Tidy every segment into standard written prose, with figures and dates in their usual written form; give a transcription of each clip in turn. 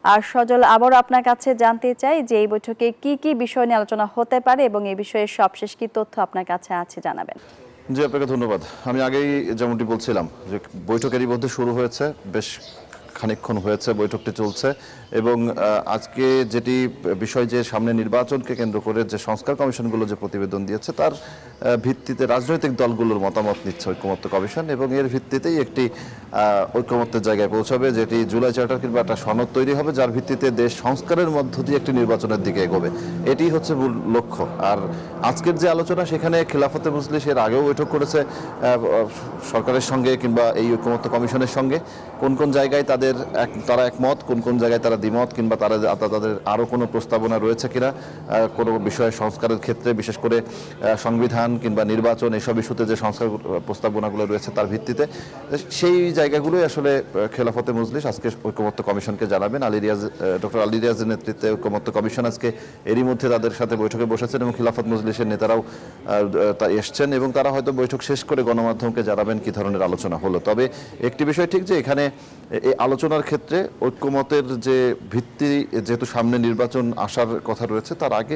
আর সজল, আবারও আপনার কাছে জানতে চাই যে এই বৈঠকে কি কি বিষয় নিয়ে আলোচনা হতে পারে এবং এই বিষয়ে সবশেষ কি তথ্য আপনার কাছে আছে জানাবেন। জি, আপনাকে ধন্যবাদ। আমি আগেই যেমনটি বলছিলাম যে বৈঠকেরই মধ্যে শুরু হয়েছে, বেশ খানিকক্ষণ হয়েছে বৈঠকটি চলছে এবং আজকে যেটি বিষয় যে সামনে নির্বাচনকে কেন্দ্র করে যে সংস্কার কমিশনগুলো যে প্রতিবেদন দিয়েছে তার ভিত্তিতে রাজনৈতিক দলগুলোর মতামত নিচ্ছে ঐক্যমত্য কমিশন এবং এর ভিত্তিতেই একটি ঐক্যমত্যের জায়গায় পৌঁছাবে, যেটি জুলাই চার্টার কিংবা একটা সনদ তৈরি হবে যার ভিত্তিতে দেশ সংস্কারের মধ্য দিয়ে একটি নির্বাচনের দিকে এগোবে। এটি হচ্ছে মূল লক্ষ্য। আর আজকের যে আলোচনা, সেখানে খিলাফতে মজলিস এর আগেও বৈঠক করেছে সরকারের সঙ্গে কিংবা এই ঐক্যমত্য কমিশনের সঙ্গে। কোন কোন জায়গায় তারা একমত, কোন কোন জায়গায় তারা দ্বিমত, কিংবা তাদের আরও কোনো প্রস্তাবনা রয়েছে কিনা কোনো বিষয়ে সংস্কারের ক্ষেত্রে, বিশেষ করে সংবিধান কিংবা নির্বাচন এসব ইস্যুতে যে সংস্কার প্রস্তাবনাগুলো রয়েছে তার ভিত্তিতে, সেই জায়গাগুলোই আসলে খেলাফতে মজলিস আজকে ঐক্যমত্য কমিশনকে জানাবেন। ডক্টর আলী রিয়াজের নেতৃত্বে ঐক্যমত্য কমিশন আজকে এরই মধ্যে তাদের সাথে বৈঠকে বসেছেন এবং খিলাফত মজলিসের নেতারাও এসছেন এবং তারা হয়তো বৈঠক শেষ করে গণমাধ্যমকে জানাবেন কি ধরনের আলোচনা হলো। তবে একটি বিষয় ঠিক যে এখানে এই আলোচনার ক্ষেত্রে ঐক্যমতের যে ভিত্তি, যেহেতু সামনে নির্বাচন আসার কথা রয়েছে, তার আগে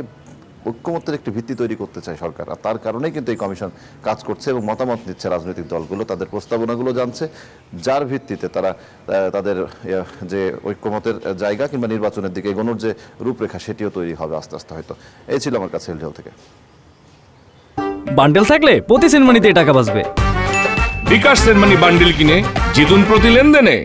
ঐক্যমত্যের একটি ভিত্তি তৈরি করতে চায় সরকার। আর তার কারণেই কিন্তু এই কমিশন কাজ করছে এবং মতামত নিচ্ছে রাজনৈতিক দলগুলো, তাদের প্রস্তাবনাগুলো জানছে, যার ভিত্তিতে তারা তাদের যে ঐক্যমতের জায়গা কিংবা নির্বাচনের দিকে এগোনোর যে রূপরেখা সেটিও তৈরি হবে আস্তে আস্তে হয়তো। এই ছিল আমার কাছে হিলঢেল থেকে। বান্ডেল থাকলে প্রতি সেনমানিতে টাকা বাঁচবে। বিকাশ সেনমানি বান্ডেল কিনে জিতুন প্রতি লেনদেনে।